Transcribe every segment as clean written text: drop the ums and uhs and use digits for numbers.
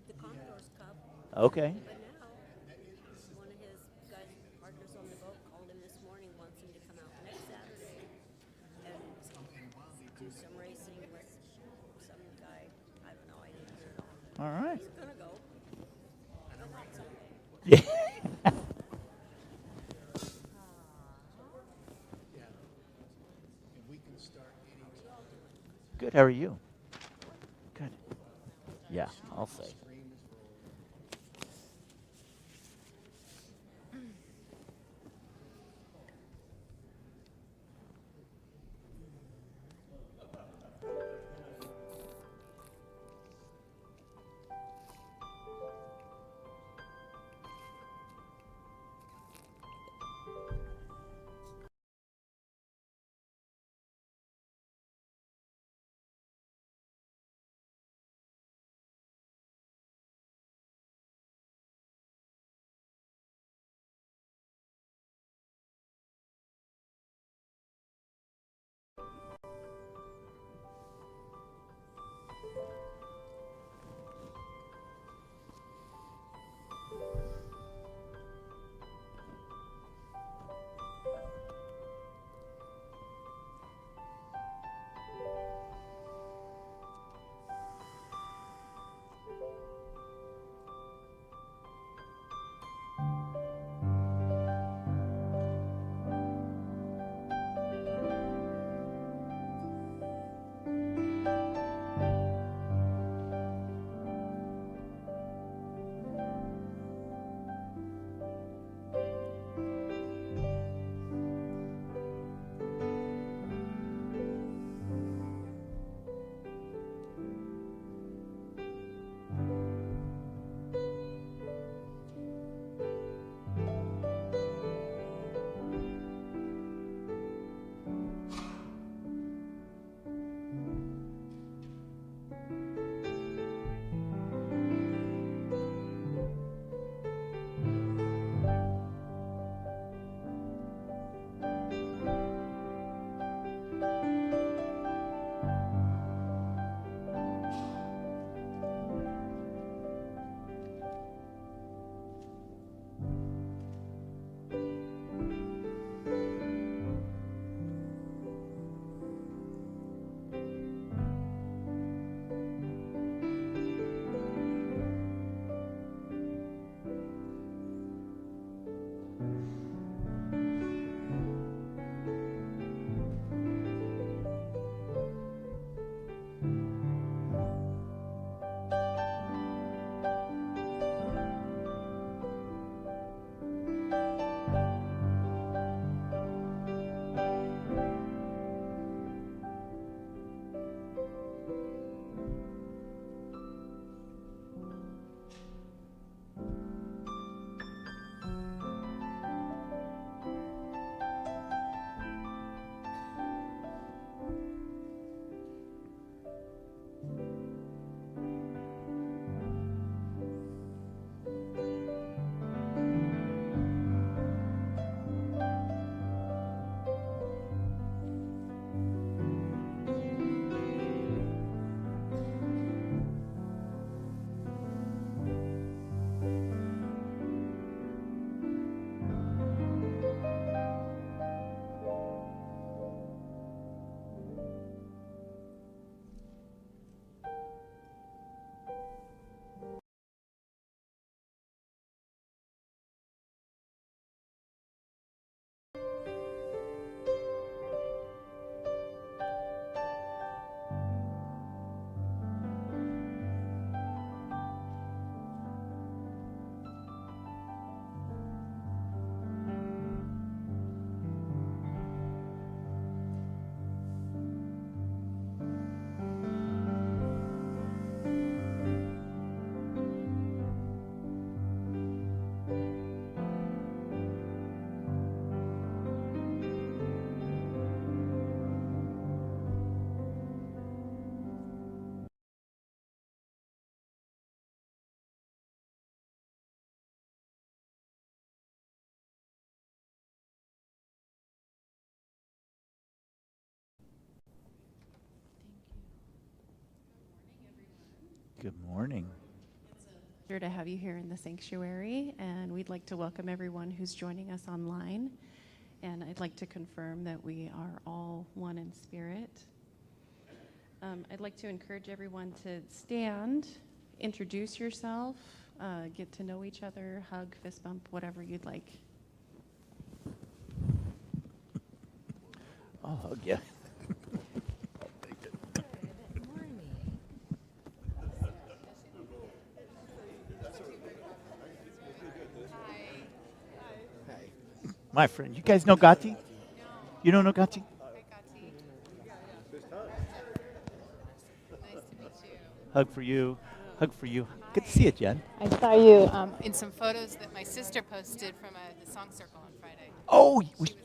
did the Condors Cup. Okay. But now, one of his guys, partners on the boat, called him this morning, wants him to come out next Saturday and do some racing with some guy. I don't know. I didn't hear it all. All right. He's gonna go, but not someday. Yeah. Good. How are you? Good. Yeah, I'll say. Good morning. Pleasure to have you here in the sanctuary, and we'd like to welcome everyone who's joining us online. And I'd like to confirm that we are all one in spirit. I'd like to encourage everyone to stand, introduce yourself, get to know each other, hug, fist bump, whatever you'd like. I'll hug you. My friend, you guys know Gati? No. You don't know Gati? Hi, Gati. Nice to meet you. Hug for you. Hug for you. Good to see you, Jen. I saw you in some photos that my sister posted from the Song Circle on Friday. Oh, She was up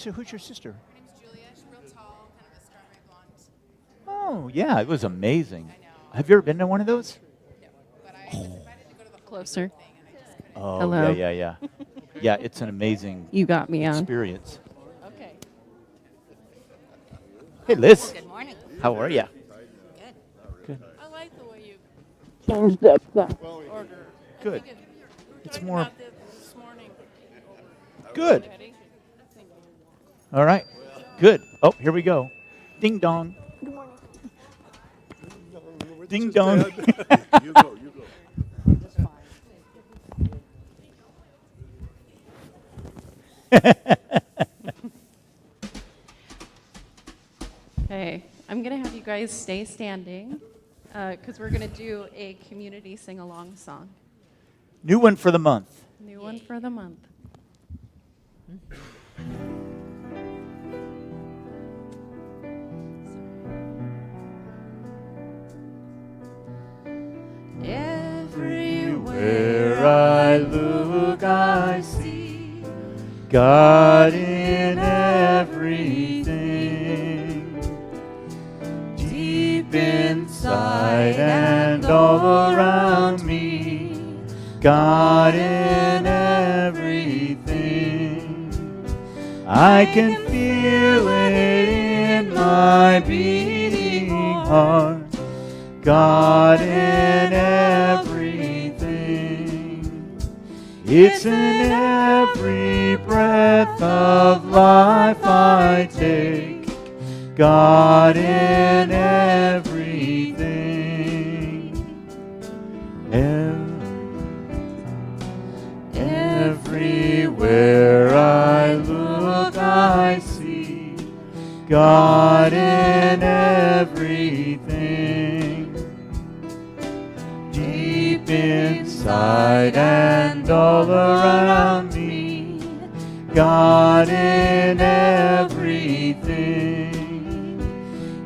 there. who's your sister? Her name's Julia. She's real tall, kind of a strawberry blonde. Oh, yeah, it was amazing. I know. Have you ever been to one of those? No, but I was invited to go to the whole Closer. thing, and I just couldn't. Oh, Hello. yeah. Yeah, it's an amazing You got me on. experience. Okay. Hey, Liz. Good morning. How are you? Good. Good. I like the way you Changed up the order. Good. We were It's talking more- about this morning. Good. Betty. All right. Good. Oh, here we go. Ding dong. Ding dong. You go. Okay, I'm going to have you guys stay standing because we're going to do a community sing-along song. New one for the month. New one for the month. Everywhere I look, I see God in everything. Deep inside and all around me, God in everything. I can feel it in my beating heart. God in everything. It's in every breath of life I take. God in everything. Everywhere I look, I see God in everything. Deep inside and all around me, God in everything.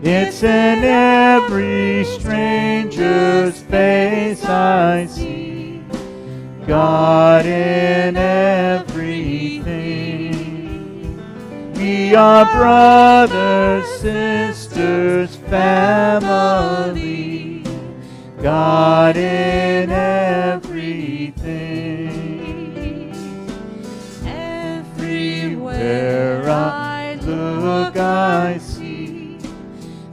It's in every stranger's face I see God in everything. We are brothers, sisters, family. God in everything. Everywhere I look, I see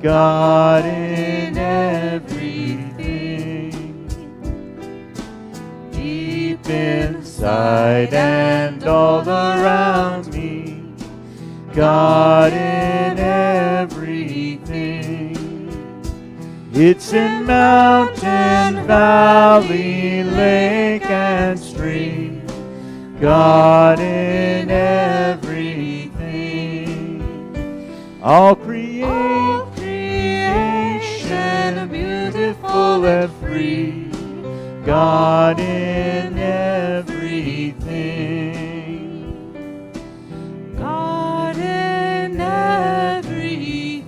God in everything. Deep inside and all around me, God in everything. It's in mountain, valley, lake, and stream, God in everything. All creation, beautiful and free, God in everything. God in everything.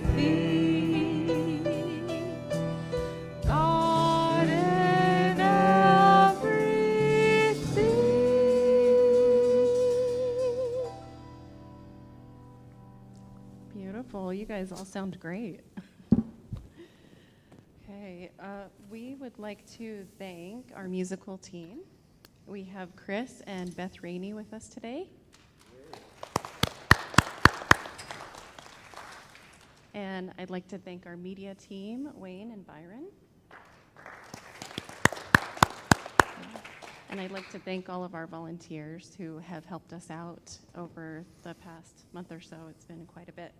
God in everything. Beautiful. You guys all sound great. Okay, we would like to thank our musical team. We have Chris and Beth Rainey with us today. And I'd like to thank our media team, Wayne and Byron. And I'd like to thank all of our volunteers who have helped us out over the past month or so. It's been quite a bit.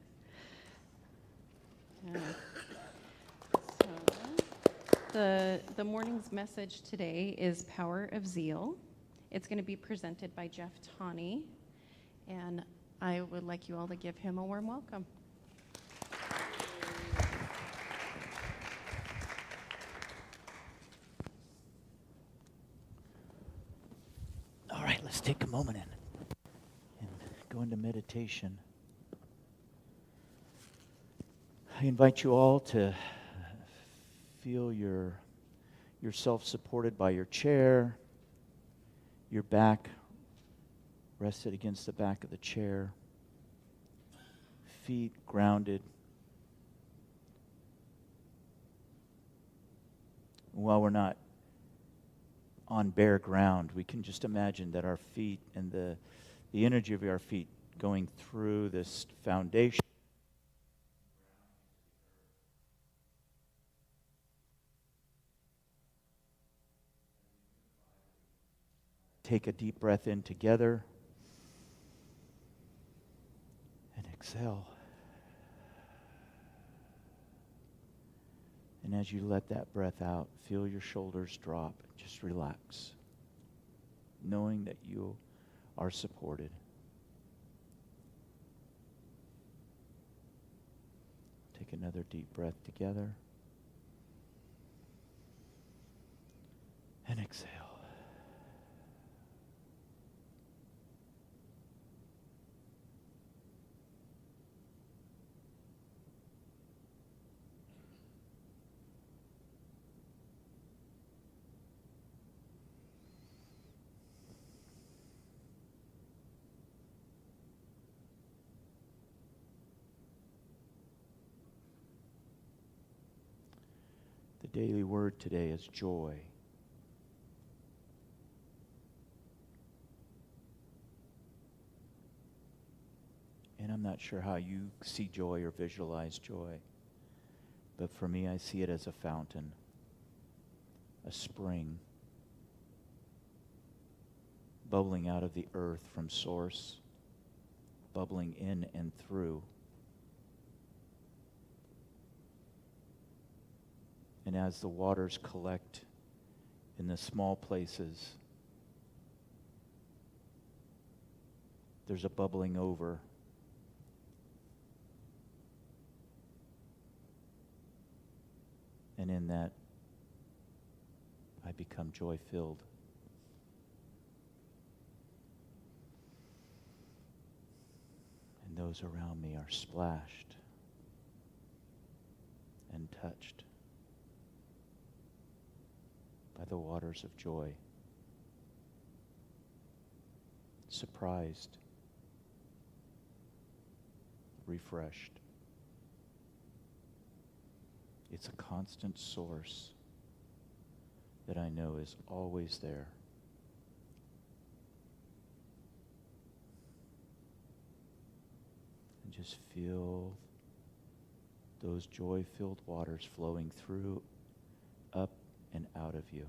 The morning's message today is Power of Zeal. It's going to be presented by Jeff Tawney, and I would like you all to give him a warm welcome. All right, let's take a moment and go into meditation. I invite you all to feel yourself supported by your chair, your back rested against the back of the chair, feet grounded. While we're not on bare ground, we can just imagine that our feet and the energy of our feet going through this foundation. Take a deep breath in together and exhale. And as you let that breath out, feel your shoulders drop. Just relax, knowing that you are supported. Take another deep breath together and exhale. The daily word today is joy. And I'm not sure how you see joy or visualize joy, but for me, I see it as a fountain, a spring, bubbling out of the earth from source, bubbling in and through. And as the waters collect in the small places, there's a bubbling over. And in that, I become joy-filled. And those around me are splashed and touched by the waters of joy, surprised, refreshed. It's a constant source that I know is always there. And just feel those joy-filled waters flowing through, up, and out of you.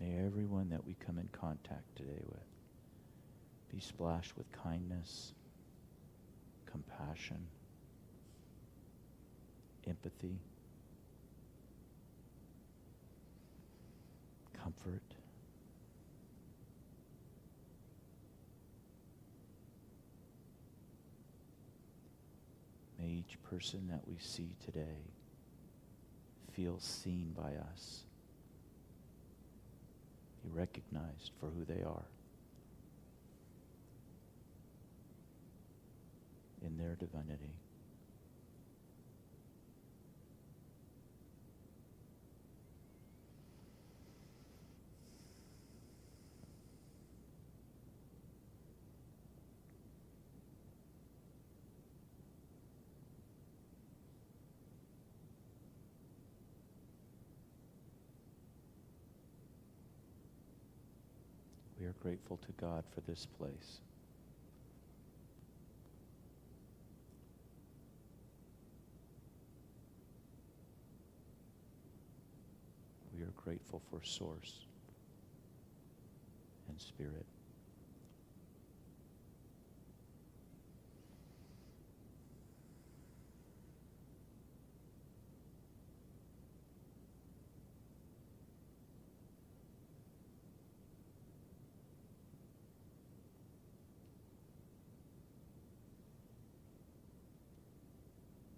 May everyone that we come in contact today with be splashed with kindness, compassion, empathy, comfort. May each person that we see today feel seen by us, be recognized for who they are in their divinity. We are grateful to God for this place. grateful for Source and Spirit.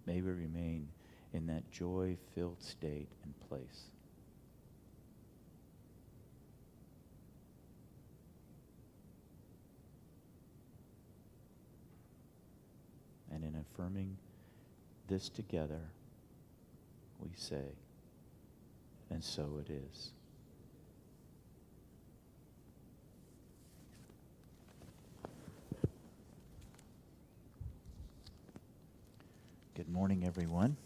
May we remain in that joy-filled state and place. And in affirming this together, we say, and so it is. Good morning, everyone.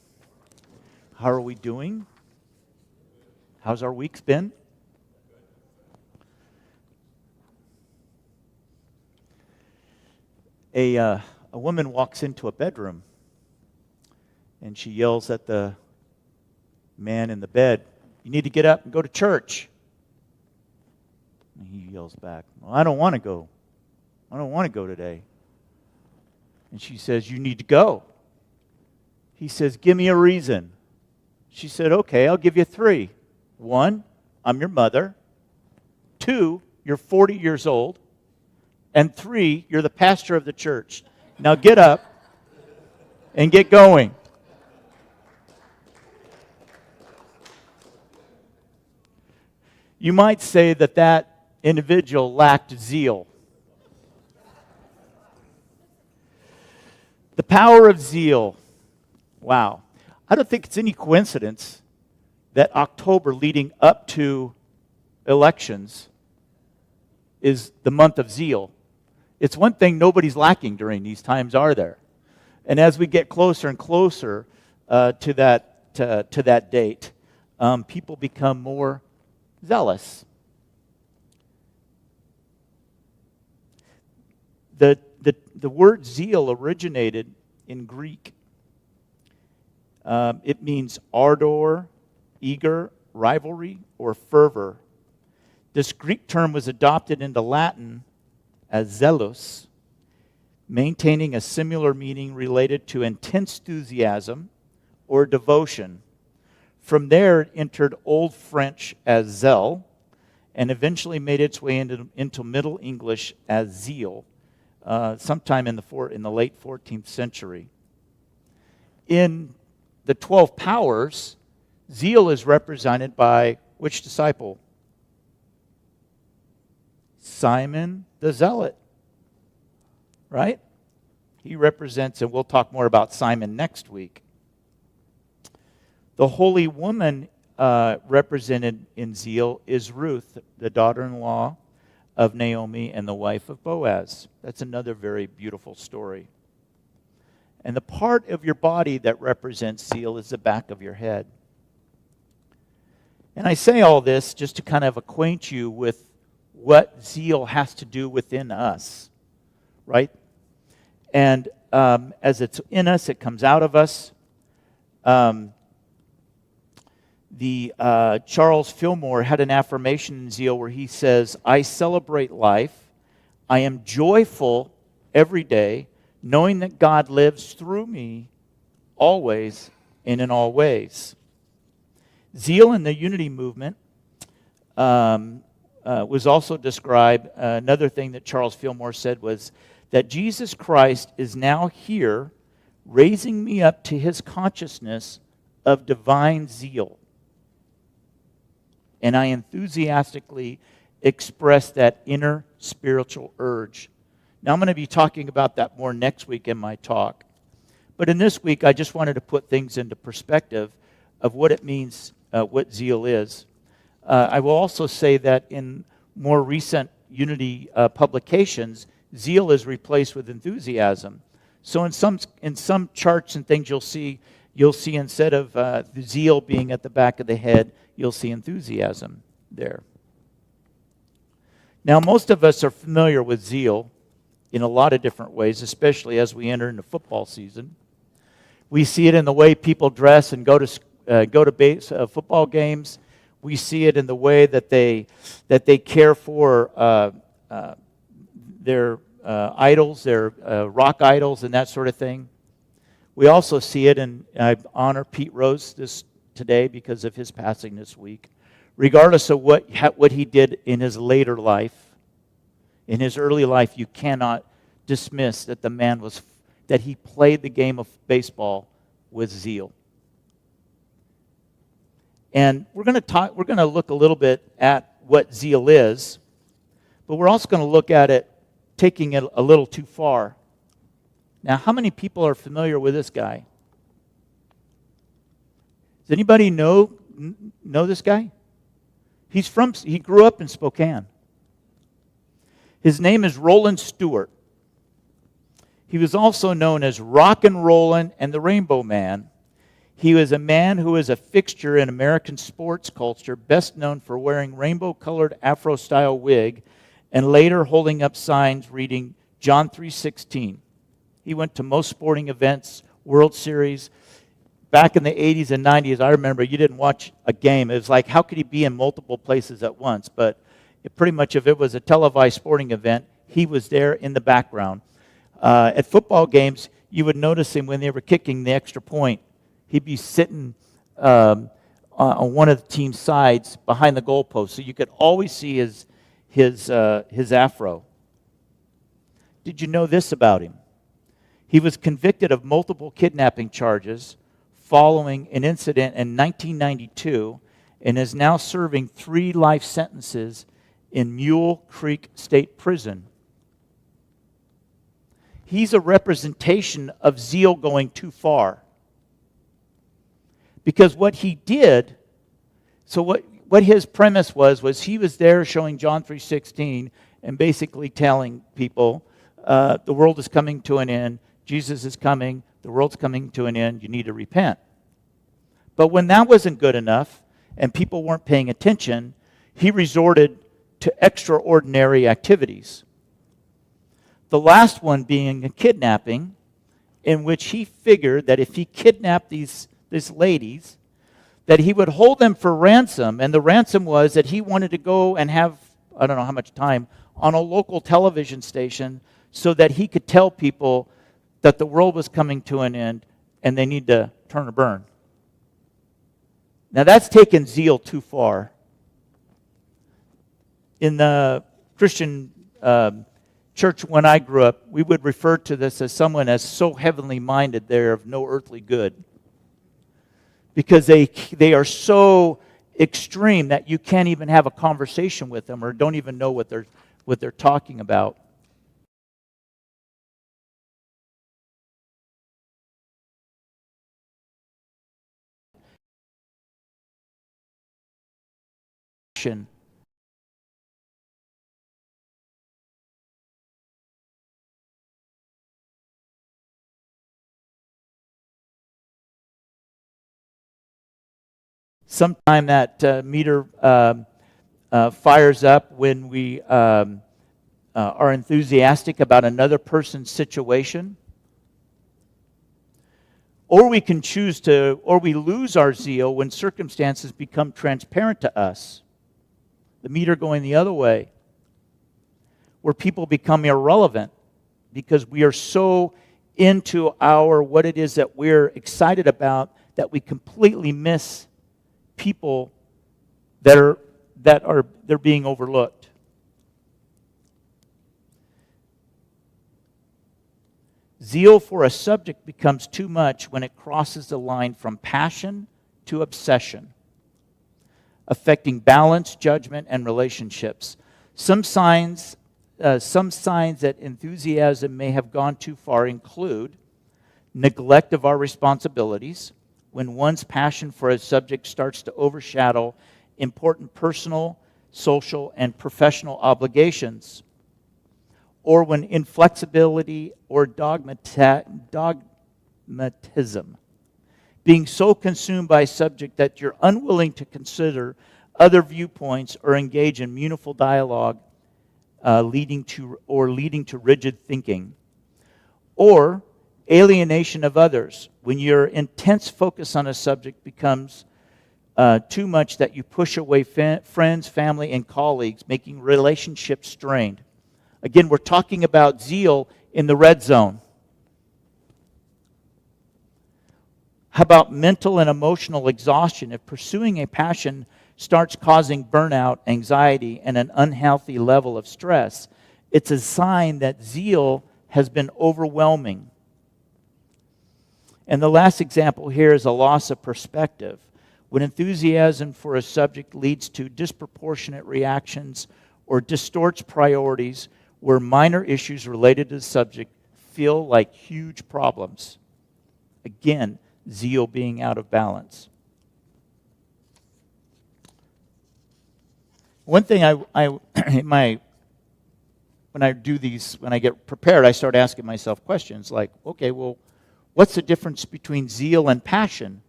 How are we doing? How's our weeks been? A woman walks into a bedroom and she yells at the man in the bed, "You need to get up and go to church." And he yells back, "Well, I don't want to go. I don't want to go today." And she says, "You need to go." He says, "Give me a reason." She said, "Okay, I'll give you 3. 1, I'm your mother. 2, you're 40 years old. And 3, you're the pastor of the church. Now get up and get going." You might say that that individual lacked zeal. The power of zeal. Wow. I don't think it's any coincidence that October leading up to elections is the month of zeal. It's one thing nobody's lacking during these times, are there? And as we get closer and closer to that date, people become more zealous. The word zeal originated in Greek. It means ardor, eager, rivalry, or fervor. This Greek term was adopted into Latin as zealous, maintaining a similar meaning related to intense enthusiasm or devotion. From there, it entered Old French as zèle, and eventually made its way into Middle English as zeal, sometime in the late 14th century. In the 12 powers, zeal is represented by which disciple? Simon the Zealot, right? He represents, and we'll talk more about Simon next week. The holy woman represented in zeal is Ruth, the daughter-in-law of Naomi and the wife of Boaz. That's another very beautiful story. And the part of your body that represents zeal is the back of your head. And I say all this just to kind of acquaint you with what zeal has to do within us, right? And as it's in us, it comes out of us. Charles Fillmore had an affirmation in zeal where he says, "I celebrate life. I am joyful every day, knowing that God lives through me always and in all ways." Zeal in the unity movement was also described. Another thing that Charles Fillmore said was that Jesus Christ is now here, raising me up to his consciousness of divine zeal. And I enthusiastically express that inner spiritual urge. Now, I'm going to be talking about that more next week in my talk. But in this week, I just wanted to put things into perspective of what it means, what zeal is. I will also say that in more recent unity publications, zeal is replaced with enthusiasm. So in some charts and things you'll see instead of the zeal being at the back of the head, you'll see enthusiasm there. Now, most of us are familiar with zeal in a lot of different ways, especially as we enter into football season. We see it in the way people dress and go to football games. We see it in the way that they care for their idols, their rock idols, and that sort of thing. We also see it, and I honor Pete Rose today because of his passing this week. Regardless of what he did in his later life, in his early life, you cannot dismiss that that he played the game of baseball with zeal. And we're going to look a little bit at what zeal is, but we're also going to look at it taking it a little too far. Now, how many people are familiar with this guy? Does anybody know this guy? He grew up in Spokane. His name is Roland Stewart. He was also known as Rockin' Rollin' and the Rainbow Man. He was a man who was a fixture in American sports culture, best known for wearing rainbow-colored Afro-style wig and later holding up signs reading John 3:16. He went to most sporting events, World Series. Back in the 80s and 90s, I remember you didn't watch a game. It was like, how could he be in multiple places at once? But pretty much if it was a televised sporting event, he was there in the background. At football games, you would notice him when they were kicking the extra point. He'd be sitting on one of the team's sides behind the goalpost, so you could always see his afro. Did you know this about him? He was convicted of multiple kidnapping charges following an incident in 1992 and is now serving 3 life sentences in Mule Creek State Prison. He's a representation of zeal going too far. Because what he did, so what his premise was he was there showing John 3:16 and basically telling people, the world is coming to an end, Jesus is coming, the world's coming to an end, you need to repent. But when that wasn't good enough and people weren't paying attention, he resorted to extraordinary activities. The last one being a kidnapping, in which he figured that if he kidnapped these ladies, that he would hold them for ransom, and the ransom was that he wanted to go and have, I don't know how much time, on a local television station so that he could tell people that the world was coming to an end and they need to turn or burn. Now that's taken zeal too far. In the Christian church when I grew up, we would refer to this as someone as so heavenly minded they're of no earthly good. Because they are so extreme that you can't even have a conversation with them or don't even know what they're talking about. Sometime that meter fires up when we are enthusiastic about another person's situation. Or we can choose to, or we lose our zeal when circumstances become transparent to us. The meter going the other way, where people become irrelevant because we are so into what it is that we're excited about that we completely miss people they're being overlooked. Zeal for a subject becomes too much when it crosses the line from passion to obsession, affecting balance, judgment, and relationships. Some signs that enthusiasm may have gone too far include neglect of our responsibilities, when one's passion for a subject starts to overshadow important personal, social, and professional obligations, or when inflexibility or dogmatism, being so consumed by a subject that you're unwilling to consider other viewpoints or engage in meaningful dialogue, leading to rigid thinking, or alienation of others, when your intense focus on a subject becomes too much that you push away friends, family, and colleagues, making relationships strained. Again, we're talking about zeal in the red zone. How about mental and emotional exhaustion? If pursuing a passion starts causing burnout, anxiety, and an unhealthy level of stress, it's a sign that zeal has been overwhelming. And the last example here is a loss of perspective. When enthusiasm for a subject leads to disproportionate reactions or distorts priorities, where minor issues related to the subject feel like huge problems. Again, zeal being out of balance. One thing when I do these, when I get prepared, I start asking myself questions like, okay, well, what's the difference between zeal and passion?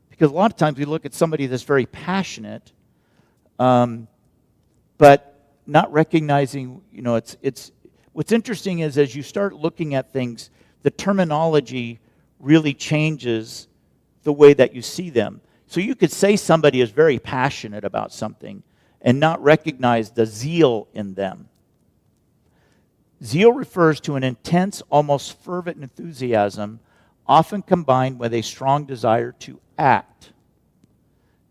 Because a lot of times we look at somebody that's very passionate, but not recognizing, it's what's interesting is as you start looking at things, the terminology really changes the way that you see them. So you could say somebody is very passionate about something and not recognize the zeal in them. Zeal refers to an intense, almost fervent enthusiasm, often combined with a strong desire to act.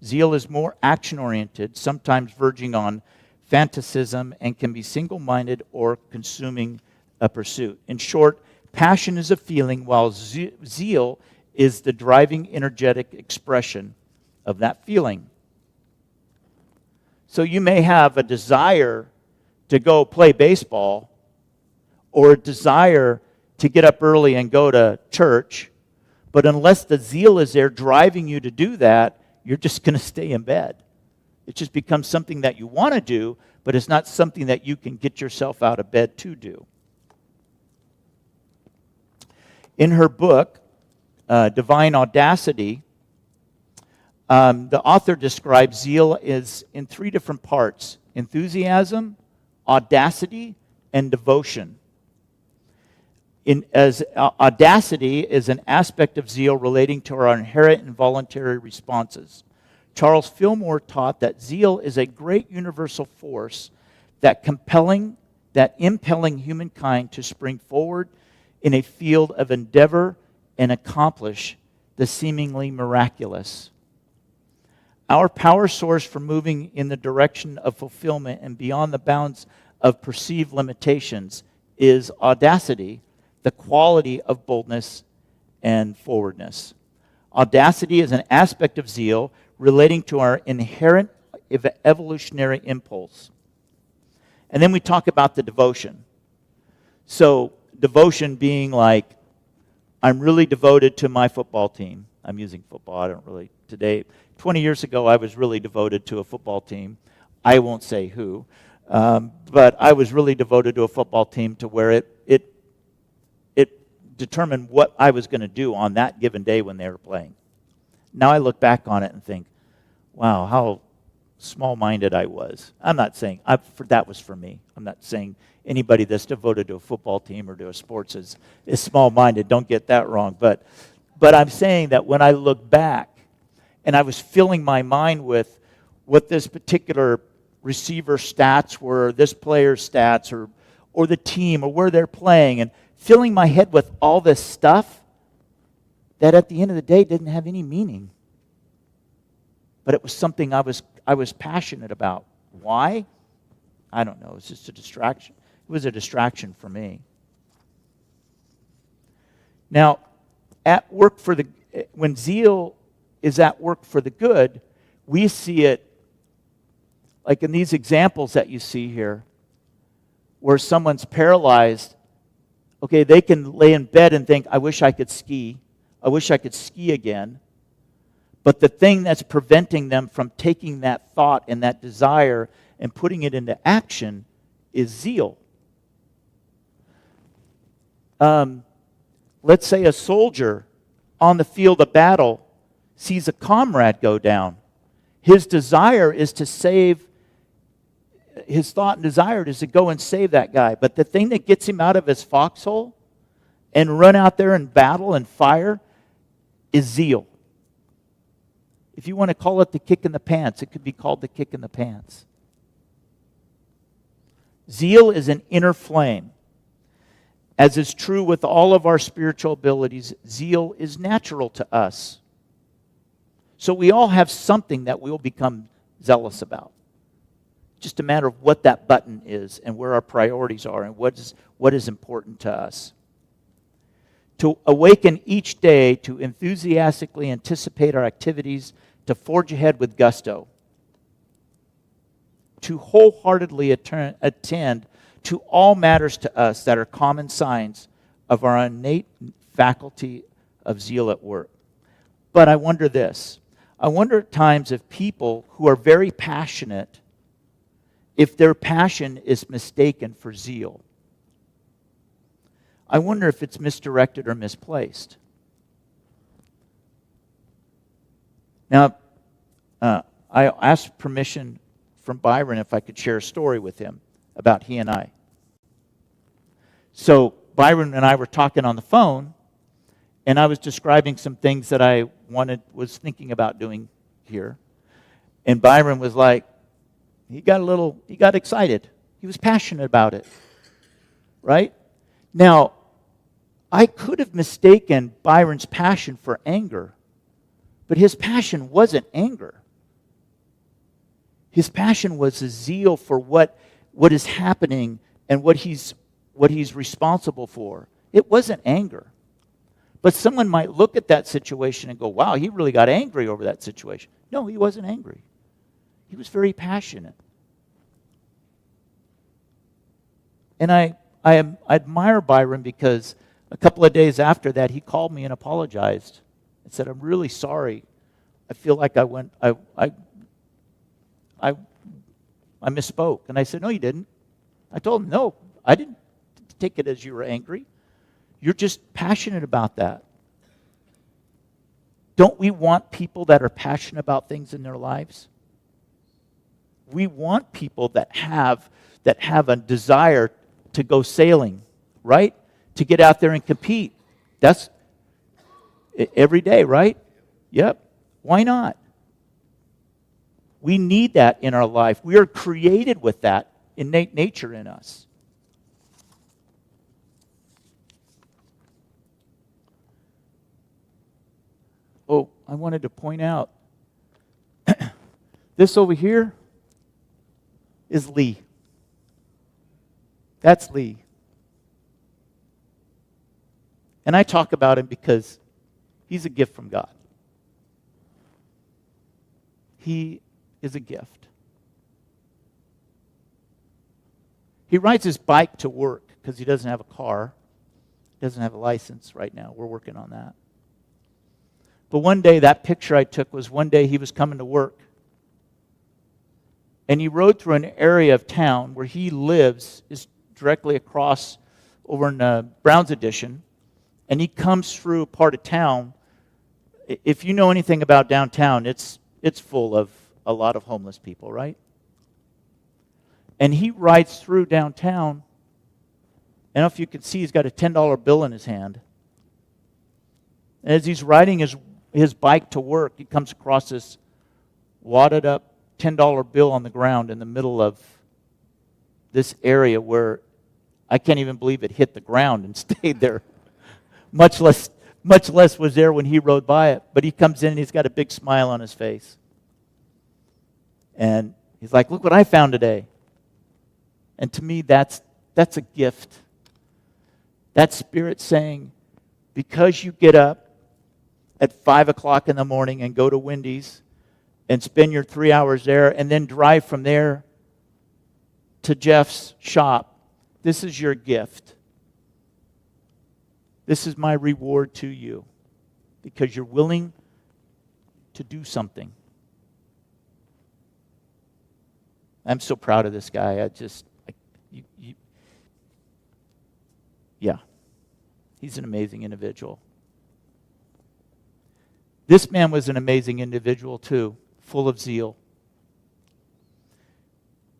Zeal is more action-oriented, sometimes verging on fanaticism, and can be single-minded or consuming a pursuit. In short, passion is a feeling, while zeal is the driving, energetic expression of that feeling. So you may have a desire to go play baseball or a desire to get up early and go to church, but unless the zeal is there driving you to do that, you're just going to stay in bed. It just becomes something that you want to do, but it's not something that you can get yourself out of bed to do. In her book, Divine Audacity, the author describes zeal as in three different parts: enthusiasm, audacity, and devotion. Audacity is an aspect of zeal relating to our inherent and voluntary responses. Charles Fillmore taught that zeal is a great universal force that impelling humankind to spring forward in a field of endeavor and accomplish the seemingly miraculous. Our power source for moving in the direction of fulfillment and beyond the bounds of perceived limitations is audacity, the quality of boldness and forwardness. Audacity is an aspect of zeal relating to our inherent evolutionary impulse. And then we talk about the devotion. So, devotion being like, I'm really devoted to my football team. I'm using football, I don't really, today. 20 years ago, I was really devoted to a football team. I won't say who, but I was really devoted to a football team to where it determined what I was going to do on that given day when they were playing. Now I look back on it and think, wow, how small-minded I was. I'm not saying, that was for me. I'm not saying anybody that's devoted to a football team or to a sports is small-minded. Don't get that wrong. But I'm saying that when I look back and I was filling my mind with what this particular receiver stats were, this player's stats, or the team, or where they're playing, and filling my head with all this stuff that at the end of the day didn't have any meaning. But it was something I was passionate about. Why? I don't know. It's just a distraction. It was a distraction for me. Now, when zeal is at work for the good, we see it like in these examples that you see here, where someone's paralyzed. Okay, they can lay in bed and think, I wish I could ski. I wish I could ski again. But the thing that's preventing them from taking that thought and that desire and putting it into action is zeal. Let's say a soldier on the field of battle sees a comrade go down. His desire is to save, his thought and desire is to go and save that guy. But the thing that gets him out of his foxhole and run out there and battle and fire is zeal. If you want to call it the kick in the pants, it could be called the kick in the pants. Zeal is an inner flame. As is true with all of our spiritual abilities, zeal is natural to us. So we all have something that we'll become zealous about. Just a matter of what that button is and where our priorities are and what is important to us. To awaken each day to enthusiastically anticipate our activities, to forge ahead with gusto. To wholeheartedly attend to all matters to us that are common signs of our innate faculty of zeal at work. But I wonder this. I wonder at times if people who are very passionate, if their passion is mistaken for zeal. I wonder if it's misdirected or misplaced. Now, I asked permission from Byron if I could share a story with him about he and I. So Byron and I were talking on the phone, and I was describing some things that I was thinking about doing here. And Byron was like, he got excited. He was passionate about it. Right? Now, I could have mistaken Byron's passion for anger, but his passion wasn't anger. His passion was a zeal for what is happening and what he's responsible for. It wasn't anger. But someone might look at that situation and go, wow, he really got angry over that situation. No, he wasn't angry. He was very passionate. And I admire Byron because a couple of days after that, he called me and apologized and said, I'm really sorry. I feel like I misspoke. And I said, no, you didn't. I told him, no, I didn't take it as you were angry. You're just passionate about that. Don't we want people that are passionate about things in their lives? We want people that have a desire to go sailing, right? To get out there and compete. That's every day, right? Yep. Why not? We need that in our life. We are created with that innate nature in us. Oh, I wanted to point out, this over here is Lee. That's Lee. And I talk about him because he's a gift from God. He is a gift. He rides his bike to work because he doesn't have a car. He doesn't have a license right now. We're working on that. But one day, that picture I took was one day he was coming to work. And he rode through an area of town where he lives, is directly across over in Brown's Addition. And he comes through a part of town. If you know anything about downtown, it's full of a lot of homeless people, right? And he rides through downtown. I don't know if you can see, he's got a $10 bill in his hand. And as he's riding his bike to work, he comes across this wadded up $10 bill on the ground in the middle of this area where I can't even believe it hit the ground and stayed there. Much less was there when he rode by it. But he comes in and he's got a big smile on his face. And he's like, look what I found today. And to me, that's a gift. That Spirit saying, because you get up at 5 o'clock in the morning and go to Wendy's and spend your 3 hours there and then drive from there to Jeff's shop, this is your gift. This is my reward to you because you're willing to do something. I'm so proud of this guy. Yeah, he's an amazing individual. This man was an amazing individual too, full of zeal.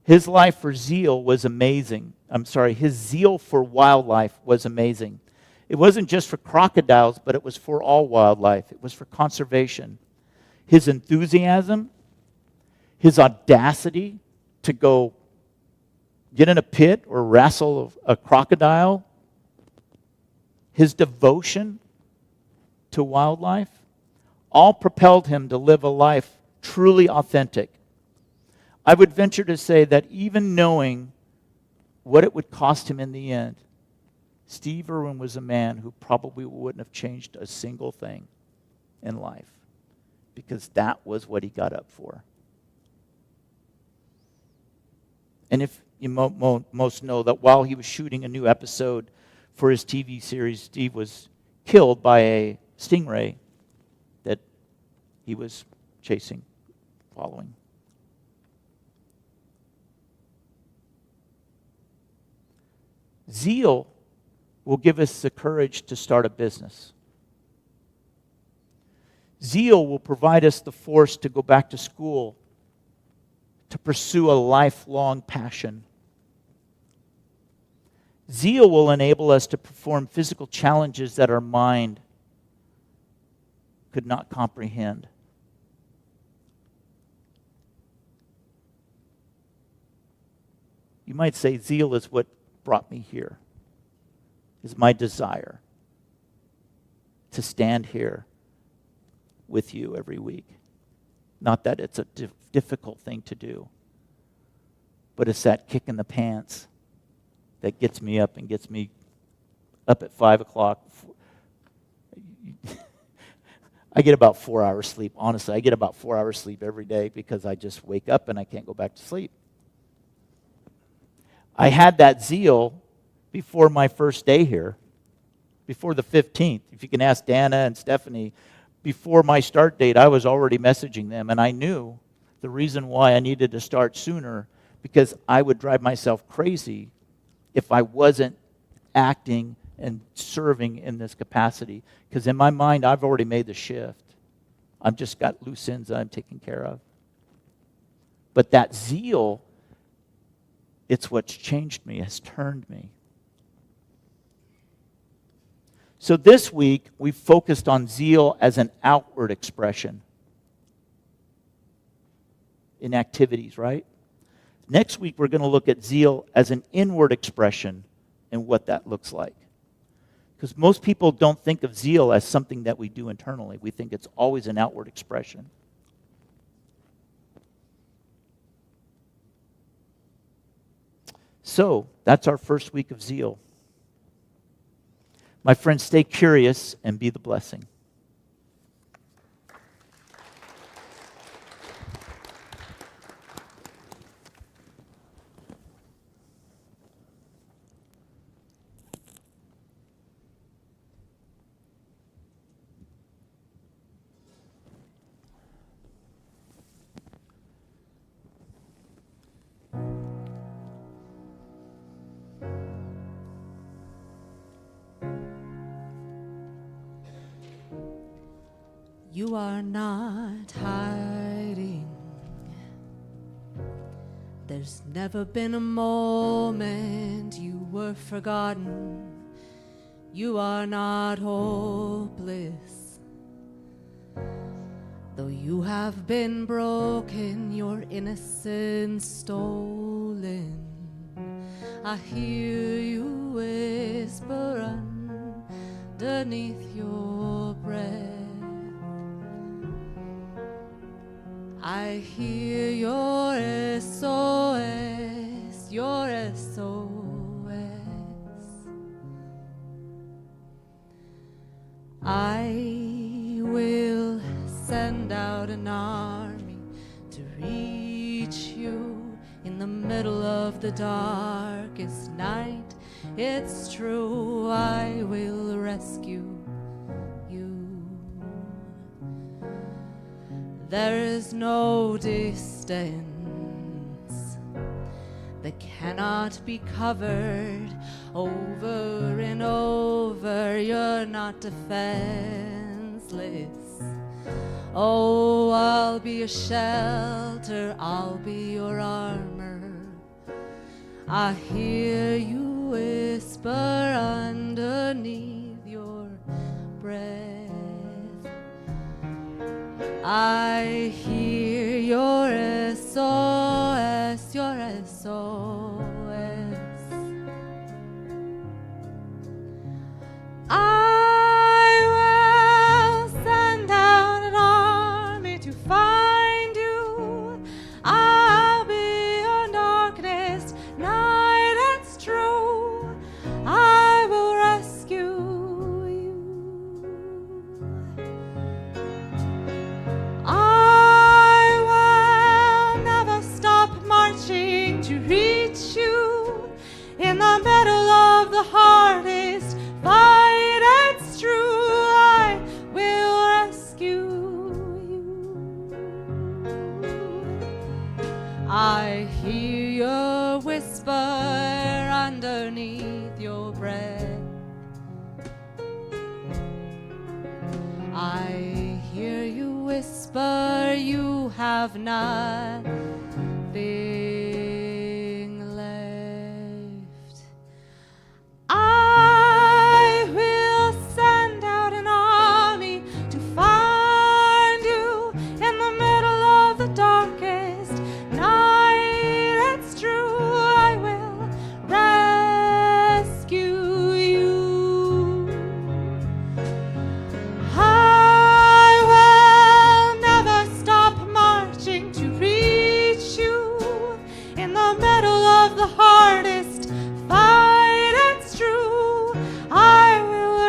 His life for zeal was amazing. His zeal for wildlife was amazing. It wasn't just for crocodiles, but it was for all wildlife. It was for conservation. his enthusiasm, his audacity to go get in a pit or wrestle a crocodile, his devotion to wildlife, all propelled him to live a life truly authentic. I would venture to say that even knowing what it would cost him in the end, Steve Irwin was a man who probably wouldn't have changed a single thing in life, because that was what he got up for. And if you most know that while he was shooting a new episode for his TV series, Steve was killed by a stingray that he was chasing, following. Zeal will give us the courage to start a business. Zeal will provide us the force to go back to school, to pursue a lifelong passion. Zeal will enable us to perform physical challenges that our mind could not comprehend. You might say zeal is what brought me here, is my desire to stand here with you every week. Not that it's a difficult thing to do, but it's that kick in the pants that gets me up and gets me up at 5 o'clock. I get about 4 hours sleep. Honestly, I get about 4 hours sleep every day because I just wake up and I can't go back to sleep. I had that zeal before my first day here, before the 15th. If you can ask Dana and Stephanie, before my start date, I was already messaging them, and I knew the reason why I needed to start sooner, because I would drive myself crazy if I wasn't acting and serving in this capacity. Because in my mind, I've already made the shift. I've just got loose ends that I'm taking care of. But that zeal, it's what's changed me, has turned me. So this week, we focused on zeal as an outward expression in activities, right? Next week, we're going to look at zeal as an inward expression and what that looks like. Because most people don't think of zeal as something that we do internally. We think it's always an outward expression. So, that's our first week of zeal. My friends, stay curious and be the blessing. You are not hiding. There's never been a moment you were forgotten. You are not hopeless. Though you have been broken, your innocence stolen, I hear you whisper underneath your breath. I hear your SOS, your SOS. I will send out an army to reach you in the middle of the darkest night. It's true, I will rescue you. There is no distance that cannot be covered over and over. You're not defenseless. Oh, I'll be a shelter, I'll be your armor. I hear you whisper underneath your breath. I the hardest fight, it's true, I will rescue you. I hear your whisper underneath your breath. I hear you whisper you have nothing left. I will send out an army to find you in the middle of the darkest night. It's true, I will rescue you. I will never stop marching to reach you in the middle of the hardest fight. It's true, I will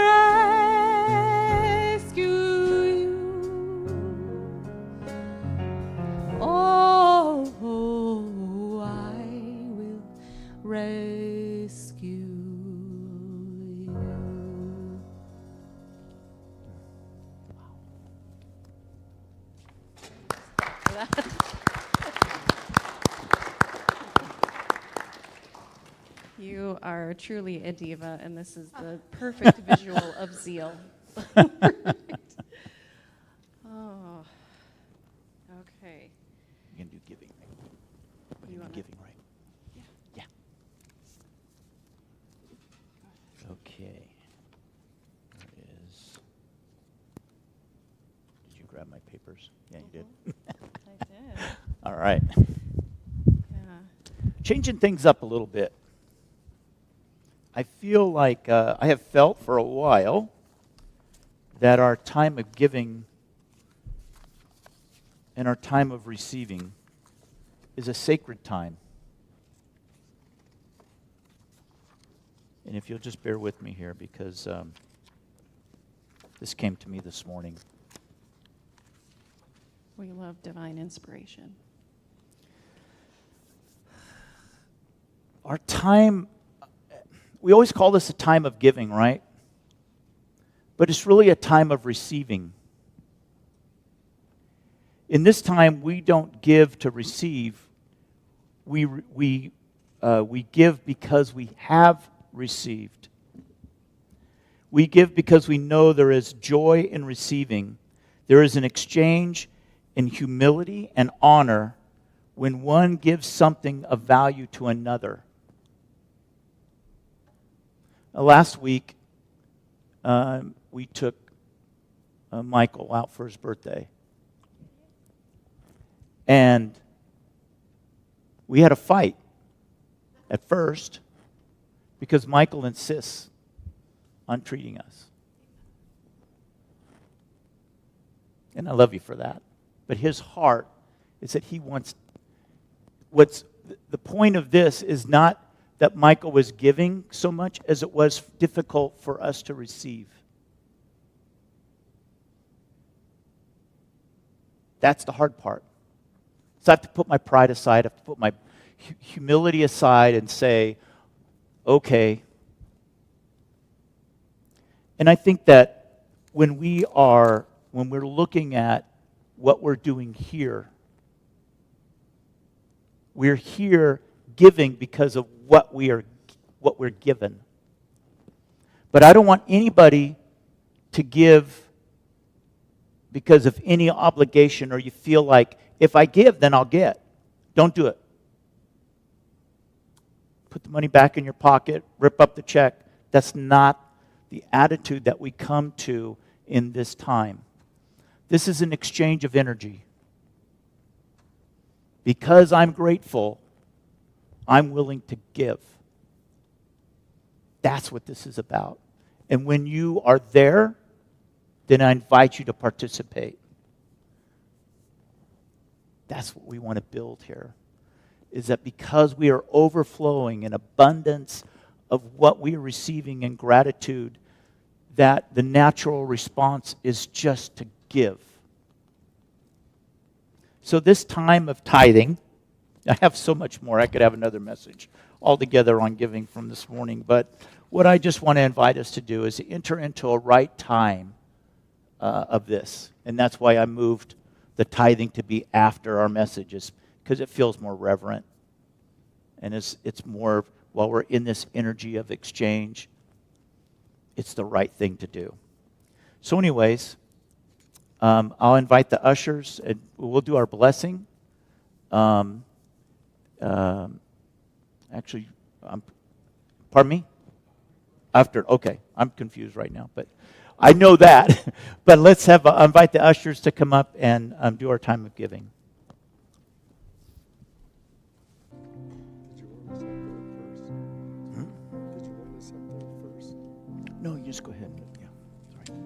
rescue you. Oh, I will rescue you. You are truly a diva, and this is the perfect visual of zeal. Oh, okay. You can do giving. You wanna- Giving, right? Yeah. Yeah. Okay. There is. Did you grab my papers? Yeah, you did. I did. All right. Yeah. Changing things up a little bit. I feel like I have felt for a while that our time of giving and our time of receiving is a sacred time. And if you'll just bear with me here, because this came to me this morning. We love divine inspiration. Our time, we always call this a time of giving, right? But it's really a time of receiving. In this time, we don't give to receive. We give because we have received. We give because we know there is joy in receiving. There is an exchange in humility and honor when one gives something of value to another. Last week, we took Michael out for his birthday. And we had a fight at first because Michael insists on treating us. And I love you for that. But his heart is that he wants... The point of this is not that Michael was giving so much as it was difficult for us to receive. That's the hard part. So I have to put my pride aside, I have to put my humility aside and say, okay. And I think that when we're looking at what we're doing here, we're here giving because of what we're given. But I don't want anybody to give because of any obligation, or you feel like, if I give, then I'll get. Don't do it. Put the money back in your pocket, rip up the check. That's not the attitude that we come to in this time. This is an exchange of energy. Because I'm grateful, I'm willing to give. That's what this is about. And when you are there, then I invite you to participate. That's what we want to build here. Is that because we are overflowing in abundance of what we are receiving in gratitude, that the natural response is just to give. So this time of tithing, I have so much more. I could have another message altogether on giving from this morning, but what I just want to invite us to do is to enter into a right time of this. And that's why I moved the tithing to be after our messages, because it feels more reverent. And it's more, while we're in this energy of exchange, it's the right thing to do. So anyways, I'll invite the ushers, and we'll do our blessing. Actually, pardon me? After, okay, I'm confused right now, but I know that. But let's invite the ushers to come up and do our time of giving. Did you want us up there first? Did you want us up there first? No, you just go ahead. Yeah, sorry.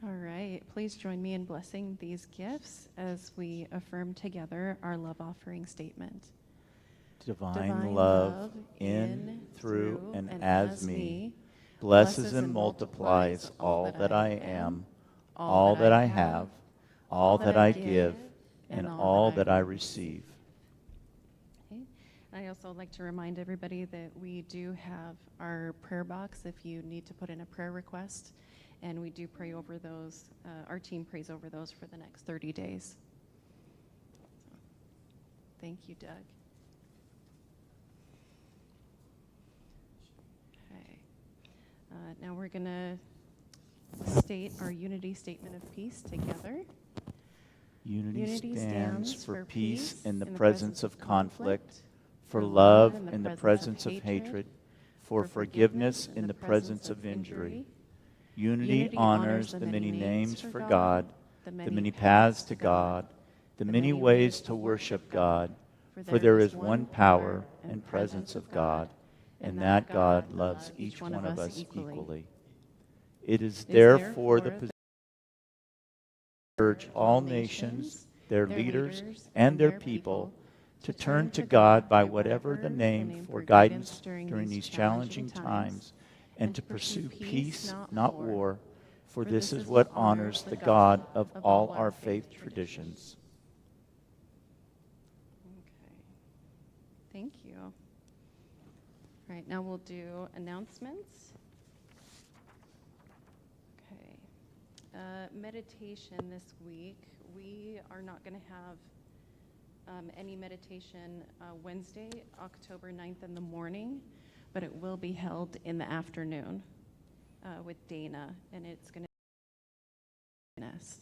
All right, please join me in blessing these gifts as we affirm together our love offering statement. Divine love in, through, and as me blesses and multiplies all that I am, all that I have, all that I give, and all that I receive. Okay. I also like to remind everybody that we do have our prayer box if you need to put in a prayer request, and we do pray over those. Our team prays over those for the next 30 days. So, thank you, Doug. Okay. Now we're going to state our unity statement of peace together. Unity stands for peace in the presence of conflict, for love in the presence of hatred, for forgiveness in the presence of injury. Unity honors the many names for God, the many paths to God, the many ways to worship God, for there is one power and presence of God, and that God loves each one of us equally. It is therefore the position to urge all nations, their leaders, and their people to turn to God by whatever the name for guidance during these challenging times, and to pursue peace, not war, for this is what honors the God of all our faith traditions. Okay. Thank you. All right, now we'll do announcements. Okay. Meditation this week. We are not going to have any meditation Wednesday, October 9th in the morning, but it will be held in the afternoon with Dana, and it's going to be us.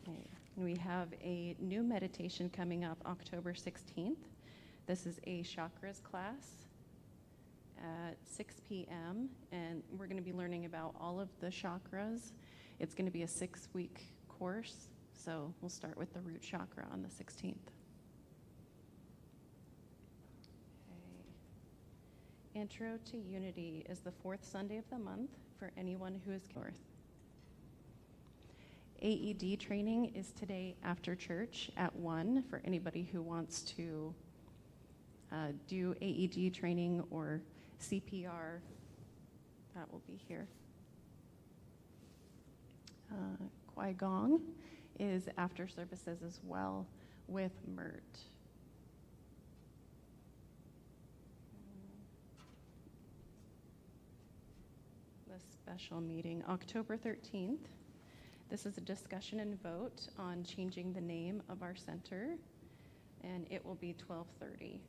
Okay. We have a new meditation coming up October 16th. This is a chakras class at 6 p.m., and we're going to be learning about all of the chakras. It's going to be a 6-week course, so we'll start with the root chakra on the 16th. Okay. Intro to Unity is the 4th Sunday of the month for anyone who is north. AED training is today after church at 1 for anybody who wants to do AED training or CPR, that will be here. Kwai Gong is after services as well with MERT. The special meeting, October 13th. This is a discussion and vote on changing the name of our center, and it will be 12:30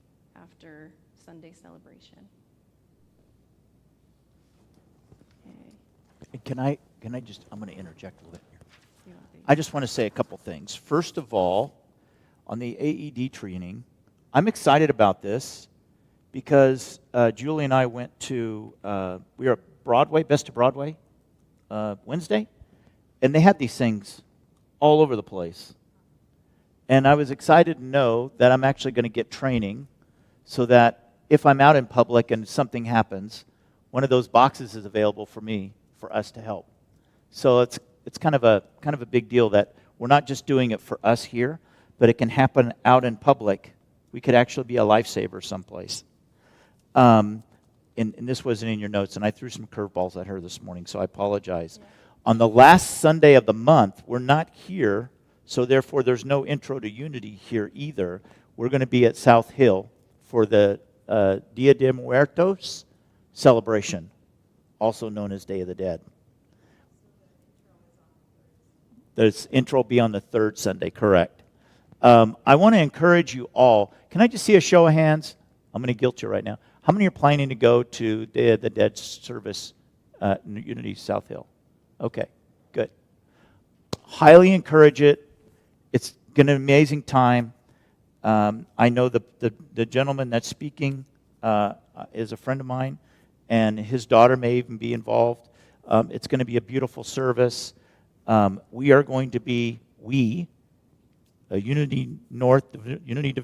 after Sunday celebration. Okay. Can I just, I'm going to interject a little bit here. You want the- I just want to say a couple things. First of all, on the AED training, I'm excited about this because Julie and I went to, we were at Broadway, Best of Broadway, Wednesday, and they had these things all over the place. And I was excited to know that I'm actually going to get training so that if I'm out in public and something happens, one of those boxes is available for me, for us to help. So it's kind of a big deal that we're not just doing it for us here, but it can happen out in public. We could actually be a lifesaver someplace. And this wasn't in your notes, and I threw some curveballs at her this morning, so I apologize. Yeah. On the last Sunday of the month, we're not here, so therefore there's no intro to unity here either. We're going to be at South Hill for the Dia de Muertos celebration, also known as Day of the Dead. The intro will be on the third Sunday, correct. I want to encourage you all. Can I just see a show of hands? I'm going to guilt you right now. How many are planning to go to Day of the Dead service at Unity South Hill? Okay, good. Highly encourage it. It's going to be an amazing time. I know the gentleman that's speaking is a friend of mine, and his daughter may even be involved. It's going to be a beautiful service. We are going to be, Unity North, Unity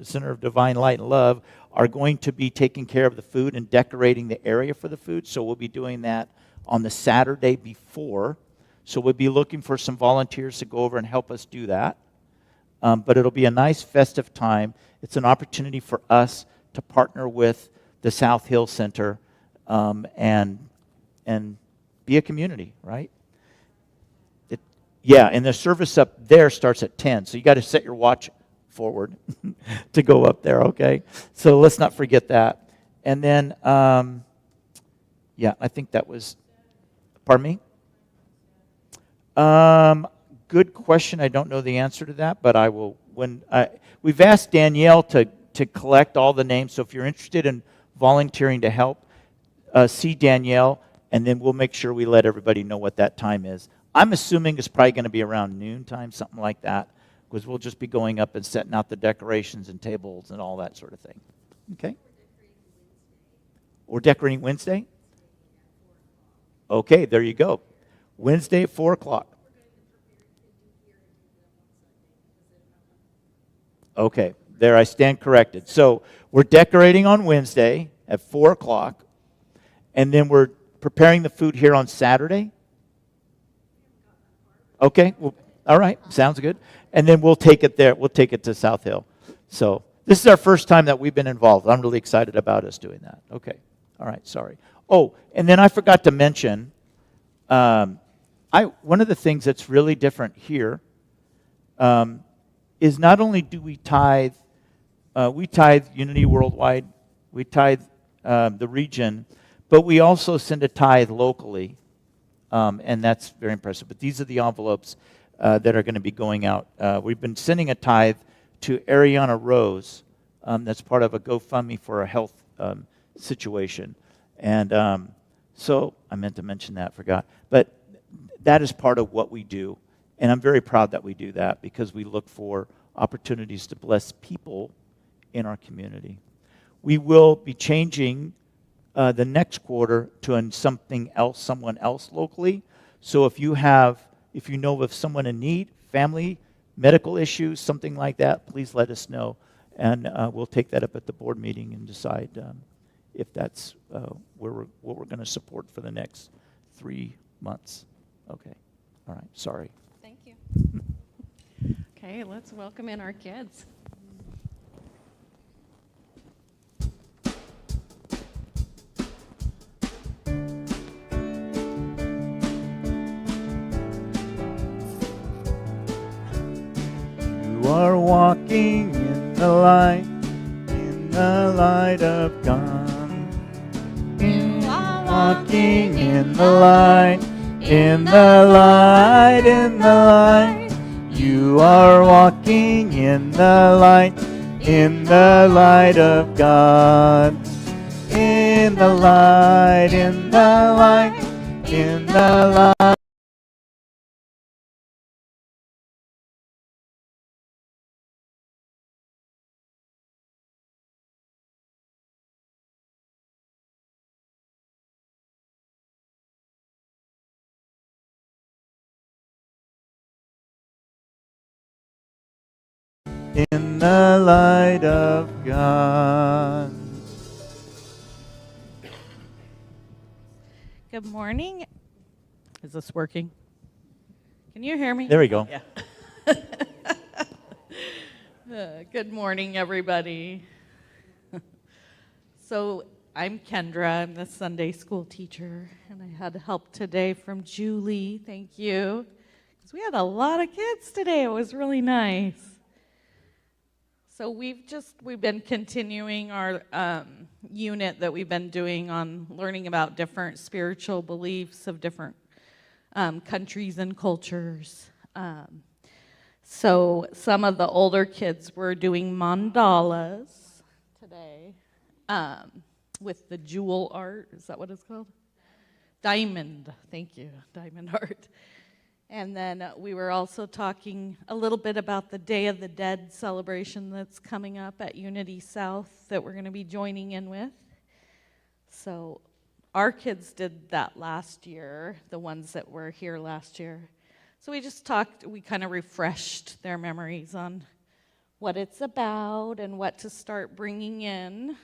Center of Divine Light and Love, are going to be taking care of the food and decorating the area for the food. So we'll be doing that on the Saturday before. So we'll be looking for some volunteers to go over and help us do that. But it'll be a nice festive time. It's an opportunity for us to partner with the South Hill Center and be a community, right? Yeah, and the service up there starts at 10, so you got to set your watch forward to go up there, okay? So let's not forget that. And then, yeah, I think that was, pardon me? Good question. I don't know the answer to that, but I will. We've asked Danielle to collect all the names, so if you're interested in volunteering to help, see Danielle, and then we'll make sure we let everybody know what that time is. I'm assuming it's probably going to be around noontime, something like that, because we'll just be going up and setting out the decorations and tables and all that sort of thing. Okay? We're decorating Wednesday? Okay, there you go. Wednesday at 4 o'clock. Okay, there I stand corrected. So we're decorating on Wednesday at 4 o'clock, and then we're preparing the food here on Saturday. Okay, well, all right, sounds good. And then we'll take it there. We'll take it to South Hill. So this is our first time that we've been involved. I'm really excited about us doing that. Okay, all right, sorry. Oh, and then I forgot to mention, one of the things that's really different here is not only do we tithe Unity Worldwide, we tithe the region, but we also send a tithe locally. And that's very impressive. But these are the envelopes that are going to be going out. We've been sending a tithe to Ariana Rose. That's part of a GoFundMe for a health situation. And so I meant to mention that, forgot. But that is part of what we do. And I'm very proud that we do that because we look for opportunities to bless people in our community. We will be changing the next quarter to something else, someone else locally. So if you know of someone in need, family, medical issues, something like that, please let us know. And we'll take that up at the board meeting and decide if that's what we're going to support for the next 3 months. Okay. All right. Sorry. Thank you. Okay, let's welcome in our kids. walking in the light of God. Walking in the light, in the light, in the light. You are walking in the light of God. In the light, in the light, in the light. In the light of God. Good morning. Is this working? Can you hear me? There we go. Yeah. Good morning, everybody. So I'm Kendra. I'm the Sunday school teacher, and I had help today from Julie. Thank you. Because we had a lot of kids today. It was really nice. So we've been continuing our unit that we've been doing on learning about different spiritual beliefs of different countries and cultures. So some of the older kids were doing mandalas today with the jewel art. Is that what it's called? Diamond. Thank you. Diamond art. And then we were also talking a little bit about the Day of the Dead celebration that's coming up at Unity South that we're going to be joining in with. So our kids did that last year, the ones that were here last year. So we just talked, we kind of refreshed their memories on what it's about and what to start bringing in.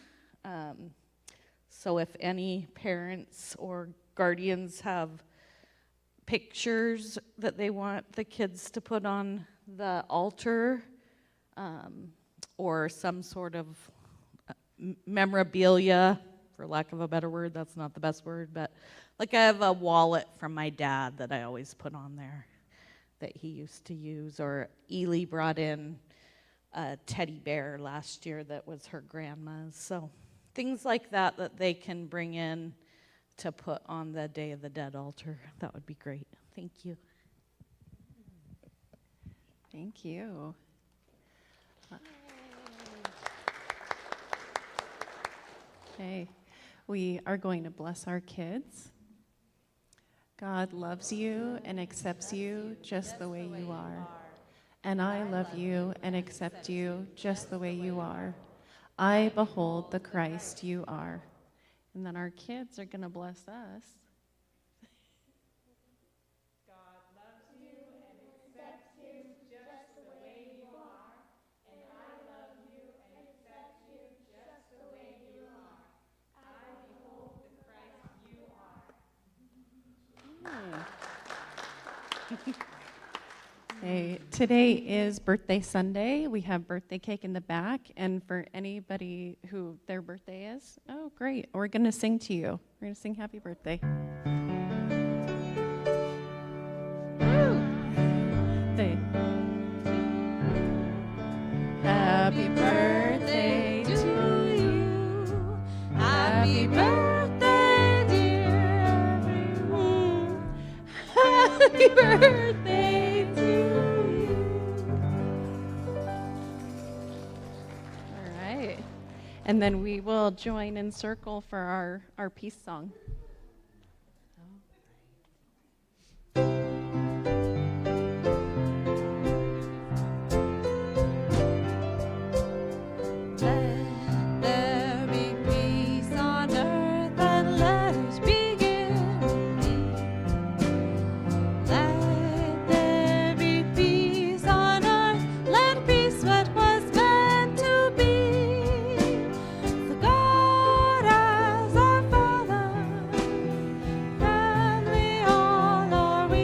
So if any parents or guardians have pictures that they want the kids to put on the altar, or some sort of memorabilia, for lack of a better word, that's not the best word, but like I have a wallet from my dad that I always put on there that he used to use, or Ely brought in a teddy bear last year that was her grandma's. So things like that that they can bring in to put on the Day of the Dead altar. That would be great. Thank you. Thank you. Okay, we are going to bless our kids. God loves you and accepts you just the way you are. And I love you and accept you just the way you are. I behold the Christ you are. And then our kids are going to bless us. God loves you and accepts you just the way you are. And I love you and accept you just the way you are. I behold the Christ you are. Hey, today is birthday Sunday. We have birthday cake in the back, and for anybody who their birthday is, oh great, we're going to sing to you. We're going to sing happy birthday. Happy birthday to you. Happy birthday, dear everyone. Happy birthday to you. All right. And then we will join in circle for our peace song. We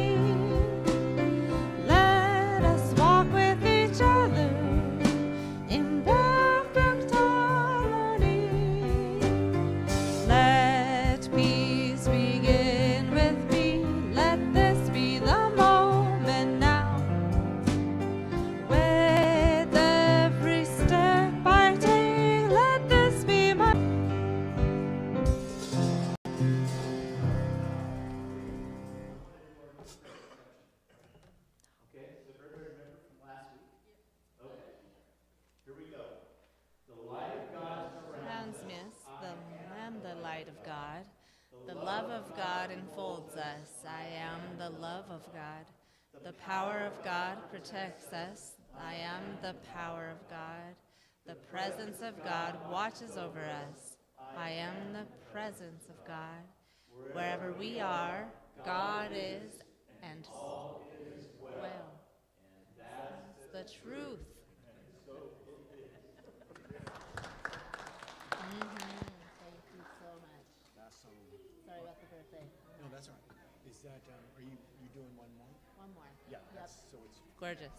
light of God. The love of God enfolds us. I am the love of God. The power of God protects us. I am the power of God. The presence of God watches over us. I am the presence of God. Wherever we are, God is, and all is well. That's the truth. Thank you so much. Last song. Sorry about the birthday. No, that's all right. Is that, are you doing one more? One more. Yeah, Yep. so it's Gorgeous.